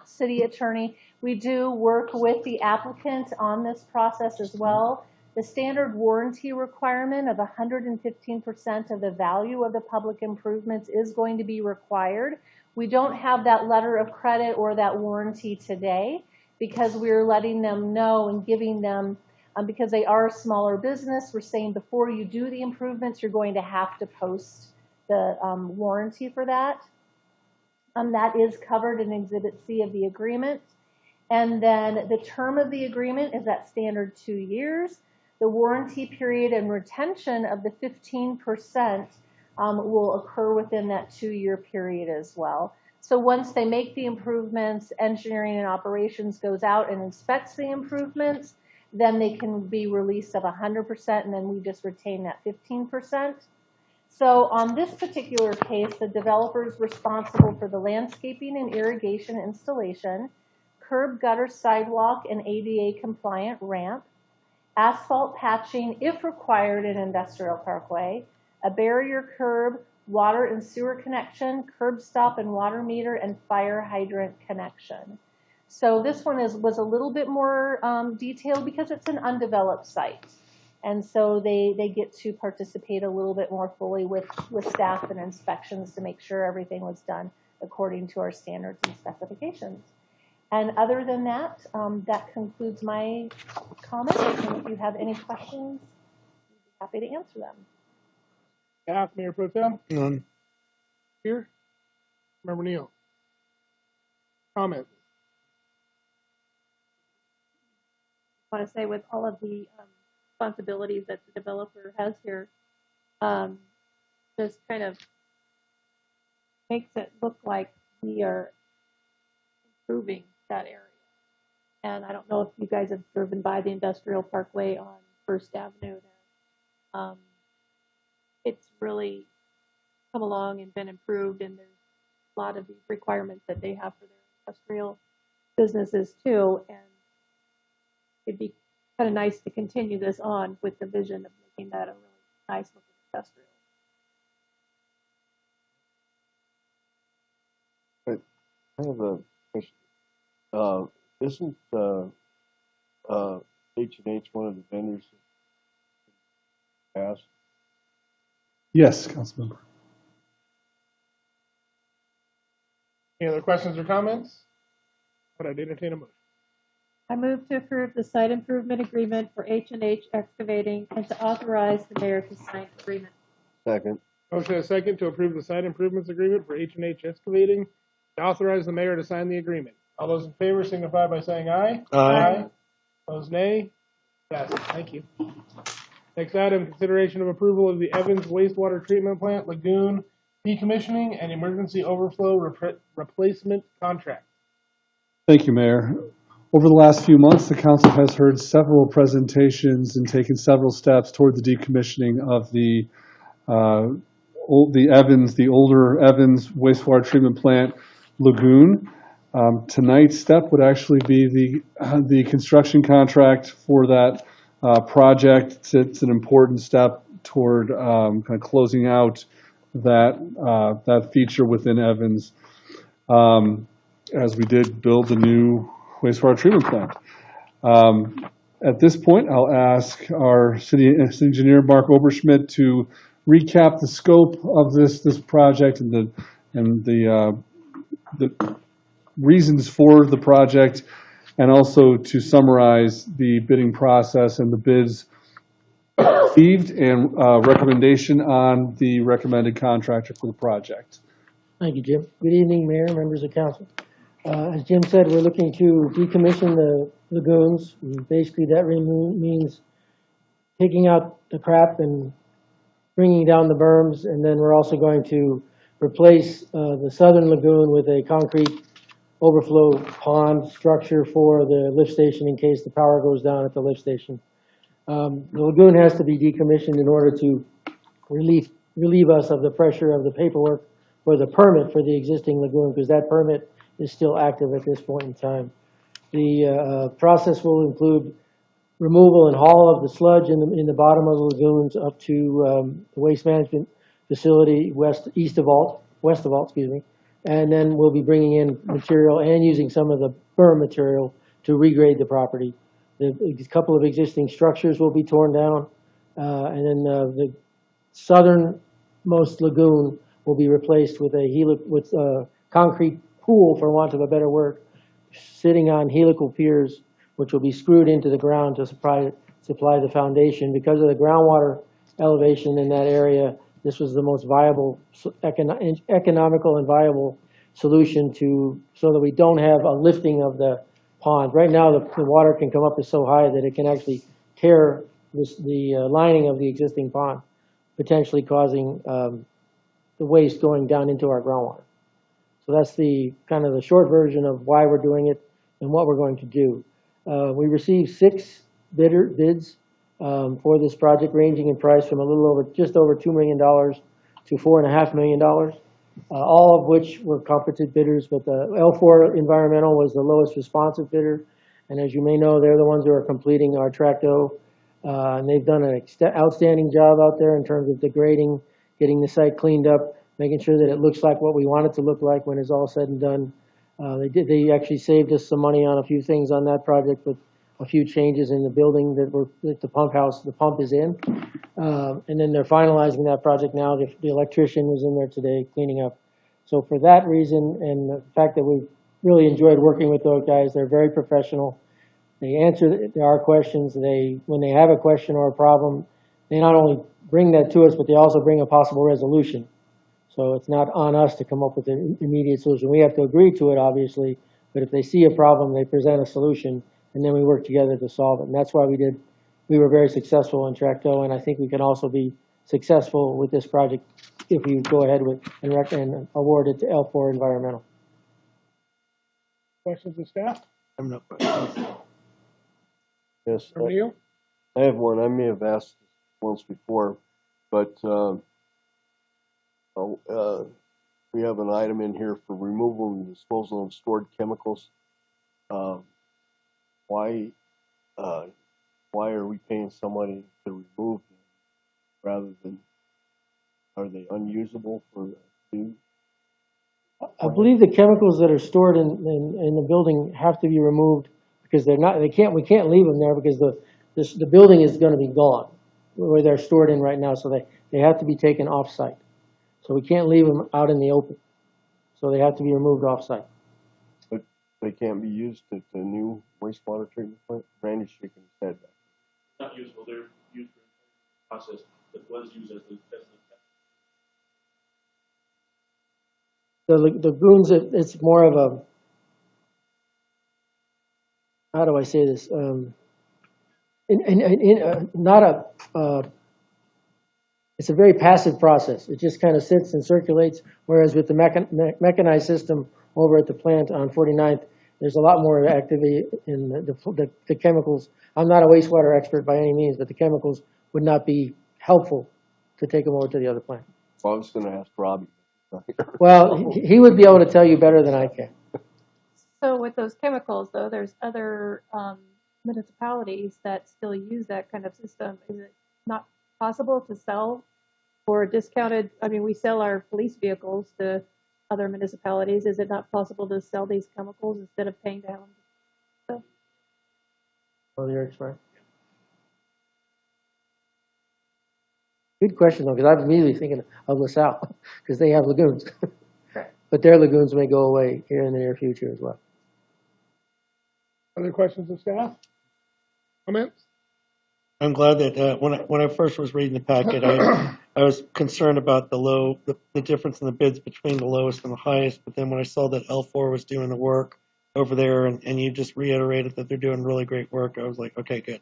city attorney. We do work with the applicant on this process as well. The standard warranty requirement of 115% of the value of the public improvements is going to be required. We don't have that letter of credit or that warranty today because we're letting them know and giving them, because they are a smaller business, we're saying before you do the improvements, you're going to have to post the warranty for that. That is covered in Exhibit C of the agreement. And then the term of the agreement is that standard 2 years. The warranty period and retention of the 15% will occur within that 2-year period as well. So once they make the improvements, engineering and operations goes out and inspects the improvements, then they can be released of 100%, and then we just retain that 15%. So on this particular case, the developer is responsible for the landscaping and irrigation installation, curb, gutter, sidewalk, and ADA compliant ramp, asphalt patching if required in industrial parkway, a barrier curb, water and sewer connection, curb stop and water meter, and fire hydrant connection. So this one was a little bit more detailed because it's an undeveloped site. And so they get to participate a little bit more fully with staff and inspections to make sure everything was done according to our standards and specifications. And other than that, that concludes my comments. And if you have any questions, I'd be happy to answer them. Staff, Mayor Pro Tem, None. here. Member Neal. Comment. I want to say with all of the responsibilities that the developer has here, just kind of makes it look like we are improving that area. And I don't know if you guys have driven by the industrial parkway on First Avenue there. It's really come along and been improved, and there's a lot of these requirements that they have for their industrial businesses too. And it'd be kind of nice to continue this on with the vision of making that a really nice looking industrial. I have a question. Isn't H&H one of the vendors that passed? Yes, Councilmember. Any other questions or comments? Would I entertain a motion? I move to approve the site improvement agreement for H&H Excavating and to authorize the mayor to sign the agreement. Second. Motion and a second to approve the site improvements agreement for H&H Excavating, to authorize the mayor to sign the agreement. All those in favor signify by saying aye. Aye. Opposed, nay. Passes. Thank you. Next item, consideration of approval of the Evans wastewater treatment plant lagoon decommissioning and emergency overflow replacement contract. Thank you, Mayor. Over the last few months, the council has heard several presentations and taken several steps toward the decommissioning of the older Evans wastewater treatment plant lagoon. Tonight's step would actually be the construction contract for that project. It's an important step toward kind of closing out that feature within Evans, as we did build the new wastewater treatment plant. At this point, I'll ask our city engineer, Mark Oberschmidt, to recap the scope of this project and the reasons for the project, and also to summarize the bidding process and the bids received and recommendation on the recommended contractor for the project. Thank you, Jim. Good evening, Mayor, members of council. As Jim said, we're looking to decommission the lagoons. Basically, that means taking out the crap and bringing down the berms, and then we're also going to replace the southern lagoon with a concrete overflow pond structure for the lift station in case the power goes down at the lift station. The lagoon has to be decommissioned in order to relieve us of the pressure of the paperwork for the permit for the existing lagoon, because that permit is still active at this point in time. The process will include removal and haul of the sludge in the bottom of the lagoons up to the waste management facility west of Alt, and then we'll be bringing in material and using some of the berm material to regrade the property. A couple of existing structures will be torn down, and then the southernmost lagoon will be replaced with a concrete pool, for want of a better word, sitting on helical piers, which will be screwed into the ground to supply the foundation. Because of the groundwater elevation in that area, this was the most viable, economical and viable solution so that we don't have a lifting of the pond. Right now, the water can come up so high that it can actually tear the lining of the existing pond, potentially causing the waste going down into our groundwater. So that's the kind of the short version of why we're doing it and what we're going to do. We received 6 bids for this project, ranging in price from just over $2 million to $4.5 million, all of which were competent bidders, but the L4 Environmental was the lowest responsive bidder. And as you may know, they're the ones who are completing our Tracto, and they've done an outstanding job out there in terms of degrading, getting the site cleaned up, making sure that it looks like what we want it to look like when it's all said and done. They actually saved us some money on a few things on that project, but a few changes in the building that the pump is in. And then they're finalizing that project now. The electrician was in there today cleaning up. So for that reason, and the fact that we really enjoyed working with those guys, they're very professional. They answer our questions. When they have a question or a problem, they not only bring that to us, but they also bring a possible resolution. So it's not on us to come up with an immediate solution. We have to agree to it, obviously, but if they see a problem, they present a solution, and then we work together to solve it. And that's why we were very successful in Tracto, and I think we can also be successful with this project if we go ahead with and award it to L4 Environmental. Questions of staff? I have no questions. Yes, Or Neil? I have one. I may have asked this once before, but we have an item in here for removal and disposal of stored chemicals. Why are we paying somebody to remove them rather than, are they unusable for use? I believe the chemicals that are stored in the building have to be removed because we can't leave them there because the building is going to be gone where they're stored in right now. So they have to be taken off site. So we can't leave them out in the open. So they have to be removed off site. But they can't be used at the new wastewater treatment plant? Randy's shaking his head back. Not useful, they're used for a process that was used as the The lagoons, it's more of a, how do I say this? It's a very passive process. It just kind of sits and circulates, whereas with the mechanized system over at the plant on 49th, there's a lot more activity in the chemicals. I'm not a wastewater expert by any means, but the chemicals would not be helpful to take them over to the other plant. Well, I was going to ask Robbie. Well, he would be able to tell you better than I can. So with those chemicals, though, there's other municipalities that still use that kind of system. Is it not possible to sell for discounted? I mean, we sell our police vehicles to other municipalities. Is it not possible to sell these chemicals instead of paying down? Oh, you're expert. Good question, though, because I'm immediately thinking of LaSalle, because they have lagoons. Right. But their lagoons may go away here in the near future as well. Other questions of staff? Comments? I'm glad that when I first was reading the packet, I was concerned about the difference in the bids between the lowest and the highest. But then when I saw that L4 was doing the work over there, and you just reiterated that they're doing really great work, I was like, okay, good.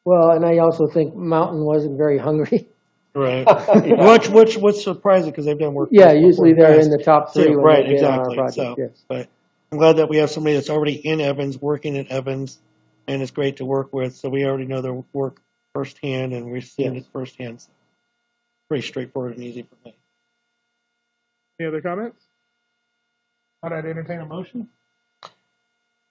Well, and I also think Mountain wasn't very hungry. Right. Which surprising because they've done work. Yeah, usually they're in the top three when right, they bid on our exactly. project. So, yes. but I'm glad that we have somebody that's already in Evans, working at Evans, and it's great to work with. So we already know their work firsthand, and we've seen it firsthand. So pretty straightforward and easy for me. Any other comments? All right, entertain a motion.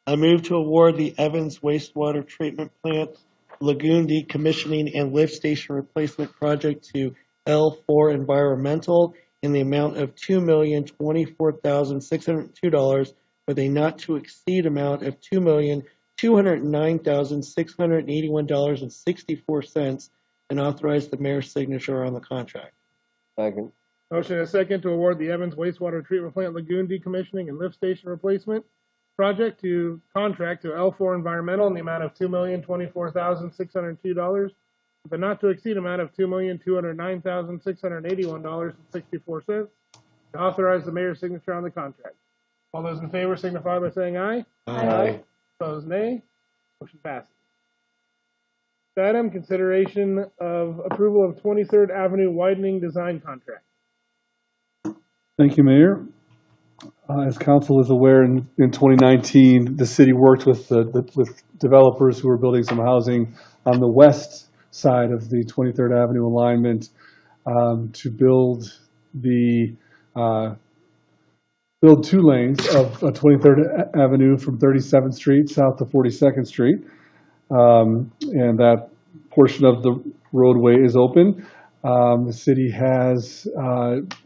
I move to award the Evans wastewater treatment plant lagoon decommissioning and lift station replacement project to L4 Environmental in the amount of $2,024,602 with a not to exceed amount of $2,209,681.64 and authorize the mayor's signature on the contract. Second. Motion and a second to award the Evans wastewater treatment plant lagoon decommissioning and lift station replacement project to contract to L4 Environmental in the amount of $2,024,602 with a not to exceed amount of $2,209,681.64 to authorize the mayor's signature on the contract. All those in favor signify by saying aye. Aye. Opposed, nay. Motion passes. Next item, consideration of approval of 23rd Avenue widening design contract. Thank you, Mayor. As council is aware, in 2019, the city worked with with developers who were building some housing on the west side of the 23rd Avenue alignment to build two lanes of 23rd Avenue from 37th Street south to 42nd Street, and that portion of the roadway is open. The city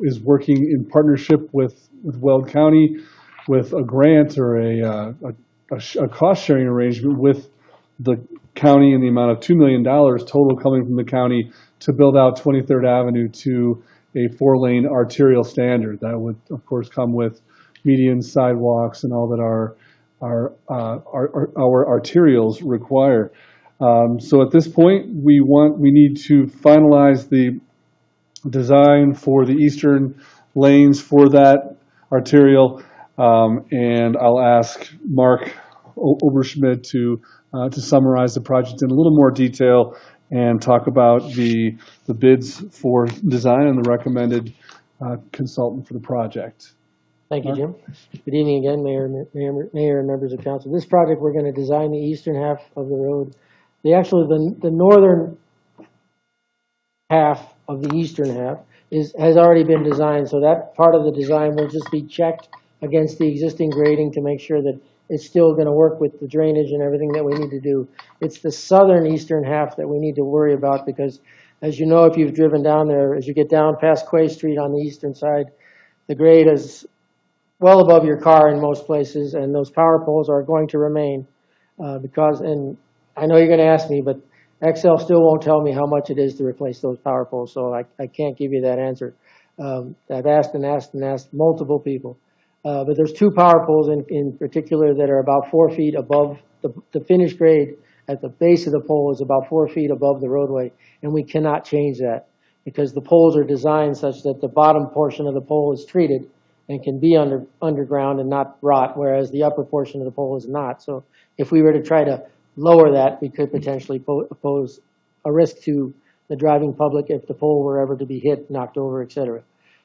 is working in partnership with Weld County with a grant or a cost sharing arrangement with the county in the amount of $2 million total coming from the county to build out 23rd Avenue to a 4-lane arterial standard. That would, of course, come with median sidewalks and all that our arterials require. So at this point, we need to finalize the design for the eastern lanes for that arterial, and I'll ask Mark Oberschmidt to summarize the project in a little more detail and talk about the bids for design and the recommended consultant for the project. Thank you, Jim. Good evening again, Mayor and members of council. This project, we're going to design the eastern half of the road. The northern half of the eastern half has already been designed, so that part of the design will just be checked against the existing grading to make sure that it's still going to work with the drainage and everything that we need to do. It's the southern eastern half that we need to worry about because, as you know, if you've driven down there, as you get down past Quay Street on the eastern side, the grade is well above your car in most places, and those power poles are going to remain and I know you're going to ask me, but Excel still won't tell me how much it is to replace those power poles, so I can't give you that answer. I've asked and asked and asked multiple people. But there's 2 power poles in particular that are about 4 feet above the finished grade at the base of the pole is about 4 feet above the roadway, and we cannot change that because the poles are designed such that the bottom portion of the pole is treated and can be underground and not rot, whereas the upper portion of the pole is not. So if we were to try to lower that, we could potentially pose a risk to the driving public if the pole were ever to be hit, knocked over, etc.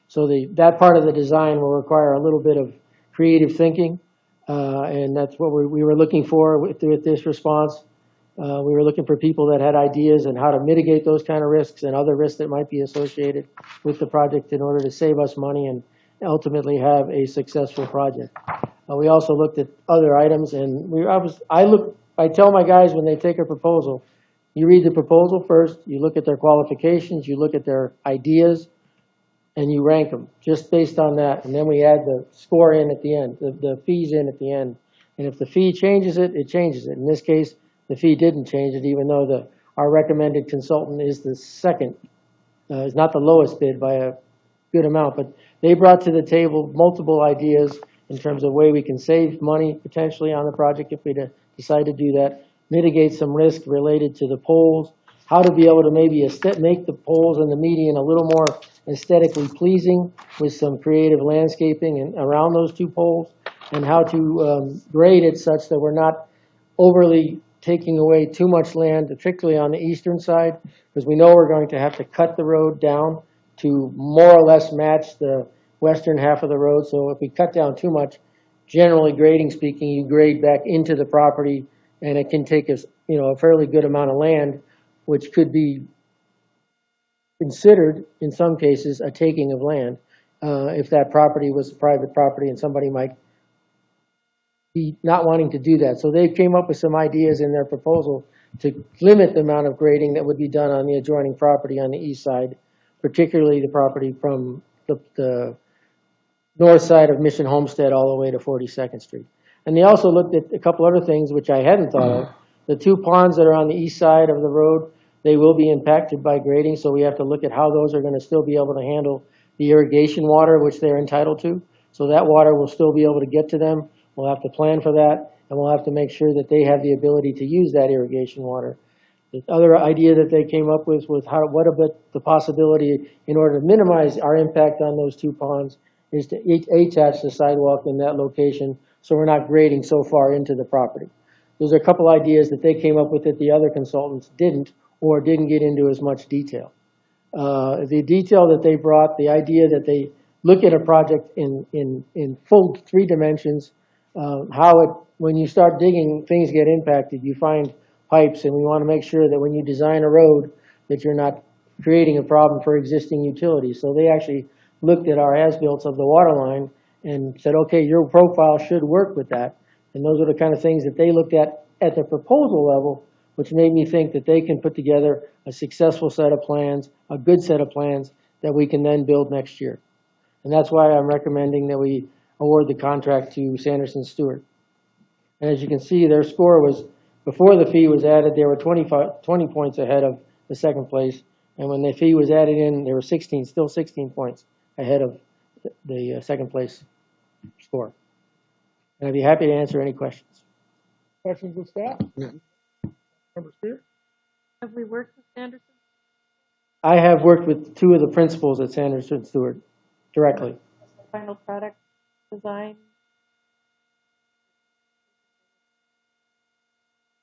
So that part of the design will require a little bit of creative thinking, and that's what we were looking for with this response. We were looking for people that had ideas on how to mitigate those kind of risks and other risks that might be associated with the project in order to save us money and ultimately have a successful project. We also looked at other items, and I tell my guys when they take a proposal, you read the proposal first, you look at their qualifications, you look at their ideas, and you rank them just based on that. And then we add the score in at the end, the fees in at the end. And if the fee changes it, it changes it. In this case, the fee didn't change it, even though our recommended consultant is the second, is not the lowest bid by a good amount. But they brought to the table multiple ideas in terms of way we can save money potentially on the project if we decide to do that, mitigate some risk related to the poles, how to be able to maybe make the poles and the median a little more aesthetically pleasing with some creative landscaping and around those 2 poles, and how to grade it such that we're not overly taking away too much land, particularly on the eastern side, because we know we're going to have to cut the road down to more or less match the western half of the road. So if we cut down too much, generally grading speaking, you grade back into the property, and it can take us, a fairly good amount of land, which could be considered in some cases a taking of land if that property was private property, and somebody might be not wanting to do that. So they came up with some ideas in their proposal to limit the amount of grading that would be done on the adjoining property on the east side, particularly the property from the north side of Mission Homestead all the way to 42nd Street. And they also looked at a couple other things which I hadn't thought of. The 2 ponds that are on the east side of the road, they will be impacted by grading, so we have to look at how those are going to still be able to handle the irrigation water which they're entitled to. So that water will still be able to get to them. We'll have to plan for that, and we'll have to make sure that they have the ability to use that irrigation water. The other idea that they came up with was what about the possibility, in order to minimize our impact on those 2 ponds, is to attach the sidewalk in that location so we're not grading so far into the property. Those are a couple ideas that they came up with that the other consultants didn't, or didn't get into as much detail. The detail that they brought, the idea that they look at a project in full 3 dimensions, when you start digging, things get impacted. You find pipes, and we want to make sure that when you design a road that you're not creating a problem for existing utilities. So they actually looked at our as-built of the water line and said, okay, your profile should work with that. And those are the kind of things that they looked at the proposal level, which made me think that they can put together a successful set of plans, a good set of plans that we can then build next year. And that's why I'm recommending that we award the contract to Sanderson Stewart. And as you can see, their score was before the fee was added, they were 20 points ahead of the second place. And when the fee was added in, they were still 16 points ahead of the second place score. And I'd be happy to answer any questions. Questions with staff? Member Spear? Have we worked with Sanderson? I have worked with two of the principals at Sanderson Stewart directly. Final product design?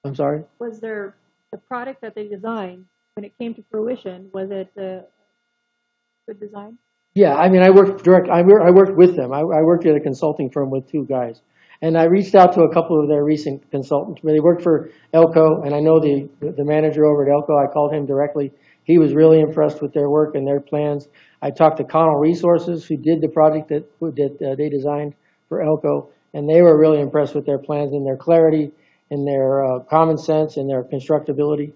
I'm sorry? Was there the product that they designed, when it came to fruition, was it a good design? Yeah, I mean, I worked with them. I worked at a consulting firm with two guys. And I reached out to a couple of their recent consultants. They worked for Elko, and I know the manager over at Elko. I called him directly. He was really impressed with their work and their plans. I talked to Connell Resources, who did the project that they designed for Elko, and they were really impressed with their plans and their clarity and their common sense and their constructability.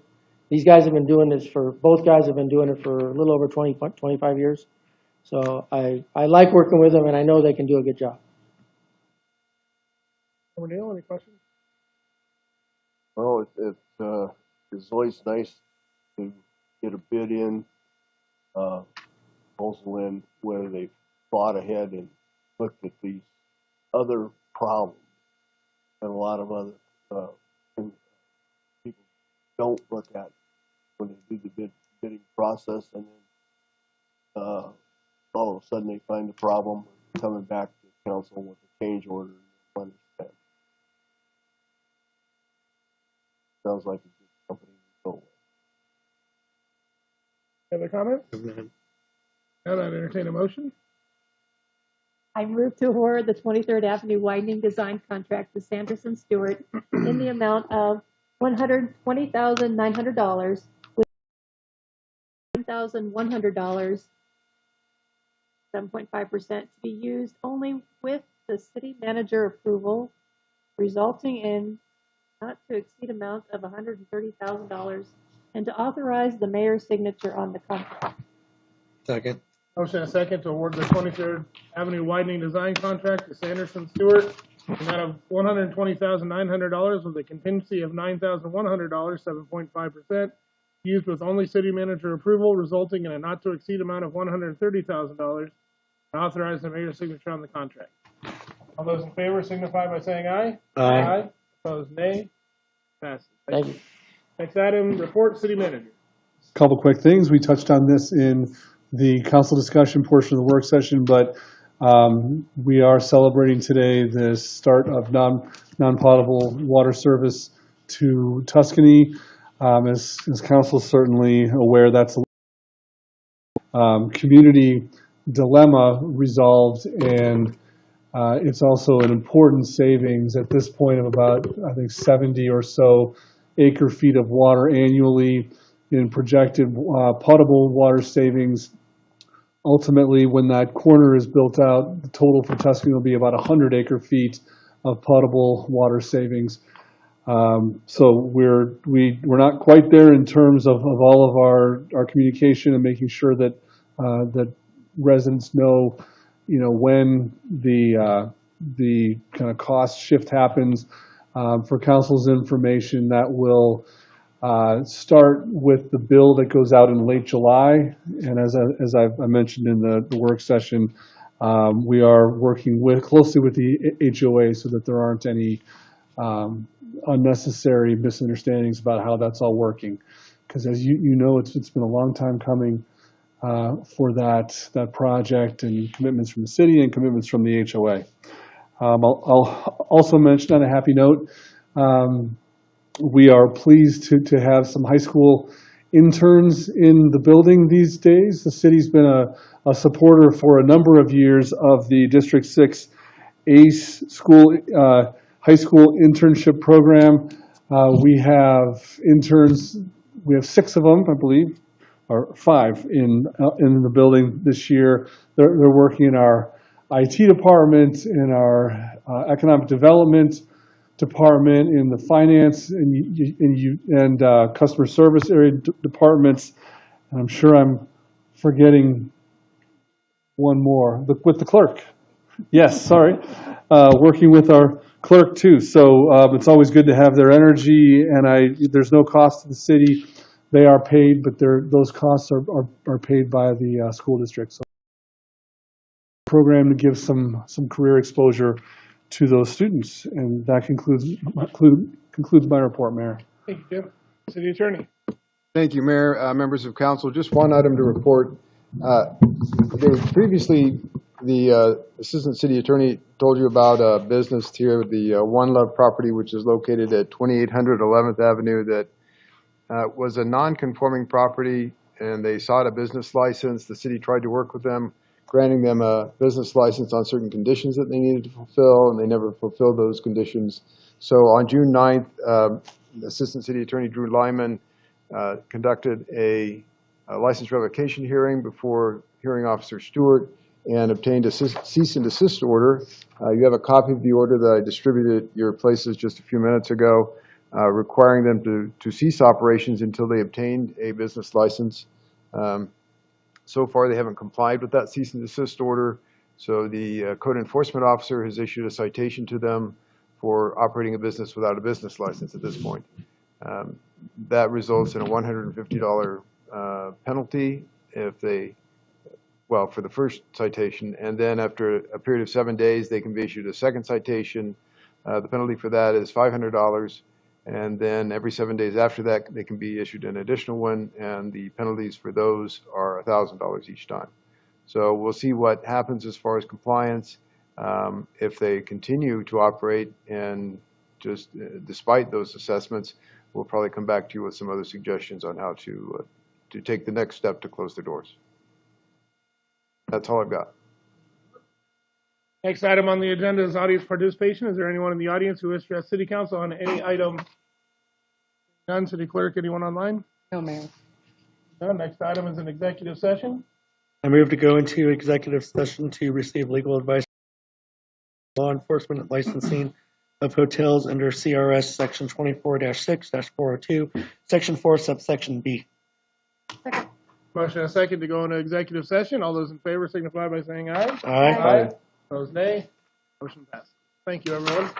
These guys have been doing this both guys have been doing it for a little over 25 years. So I like working with them, and I know they can do a good job. Neil, any questions? Well, it's always nice to get a bid in, proposal in, where they've thought ahead and looked at these other problems and a lot of other things people don't look at when they do the bidding process, and then all of a sudden they find the problem coming back to council with a change order and money spent. Sounds like a good company to go with. Other comments? And I'd entertain a motion. I move to award the 23rd Avenue widening design contract to Sanderson Stewart in the amount of $120,900 with $1,100, 7.5%, to be used only with the city manager approval, resulting in not to exceed amount of $130,000, and to authorize the mayor's signature on the contract. Second. Motion and a second to award the 23rd Avenue widening design contract to Sanderson Stewart, amount of $120,900 with a contingency of $9,100, 7.5%, used with only city manager approval, resulting in a not to exceed amount of $130,000, and authorize the mayor's signature on the contract. All those in favor signify by saying aye. Aye. Opposed, nay. Passes. Thank you. Next item, report city manager. Couple quick things. We touched on this in the council discussion portion of the work session, but we are celebrating today the start of non-potable water service to Tuscany. As council is certainly aware, that's a community dilemma resolved, and it's also an important savings at this point of about, I think, 70 or so acre feet of water annually in projected potable water savings. Ultimately, when that corner is built out, the total for Tuscany will be about 100 acre feet of potable water savings. So we're not quite there in terms of all of our communication and making sure that that residents know, when the kind of cost shift happens. For council's information, that will start with the bill that goes out in late July. And as I mentioned in the work session, we are working closely with the HOA so that there aren't any unnecessary misunderstandings about how that's all working. Because as you know, it's been a long time coming for that project, and commitments from the city and commitments from the HOA. I'll also mention on a happy note, we are pleased to have some high school interns in the building these days. The city's been a supporter for a number of years of the District 6 ACE school high school internship program. We have interns. We have 6 of them, I believe, or 5 in the building this year. They're working in our IT department, in our economic development department, in the finance and customer service area departments. And I'm sure I'm forgetting one more with the clerk. Yes, sorry. Working with our clerk too. So it's always good to have their energy, and there's no cost to the city. They are paid, but those costs are paid by the school district. So program to give some career exposure to those students. And that concludes my report, Mayor. Thank you, Jim. City Attorney. Thank you, Mayor, members of council. Just one item to report. There was previously, the Assistant City Attorney told you about a business here, the One Love property, which is located at 2800 11th Avenue, that was a non-conforming property, and they sought a business license. The city tried to work with them, granting them a business license on certain conditions that they needed to fulfill, and they never fulfilled those conditions. So on June 9th, Assistant City Attorney Drew Lyman conducted a license revocation hearing before Hearing Officer Stewart and obtained a cease and desist order. You have a copy of the order that I distributed at your places just a few minutes ago, requiring them to cease operations until they obtained a business license. So far, they haven't complied with that cease and desist order, so the code enforcement officer has issued a citation to them for operating a business without a business license at this point. That results in a $150 penalty for the first citation, and then after a period of 7 days, they can be issued a second citation. The penalty for that is $500, and then every 7 days after that, they can be issued an additional one, and the penalties for those are $1,000 each time. So we'll see what happens as far as compliance. If they continue to operate and just despite those assessments, we'll probably come back to you with some other suggestions on how to take the next step to close the doors. That's all I've got. Next item on the agenda is audience participation. Is there anyone in the audience who wishes to address City Council on any item? None. City Clerk, anyone online? No, Mayor. None. Next item is an executive session. I move to go into executive session to receive legal advice, law enforcement and licensing of hotels under CRS Section 24-6-402, Section 4, subsection B. Motion and a second to go into executive session. All those in favor signify by saying aye. Aye. Opposed, nay. Motion passes. Thank you, everyone.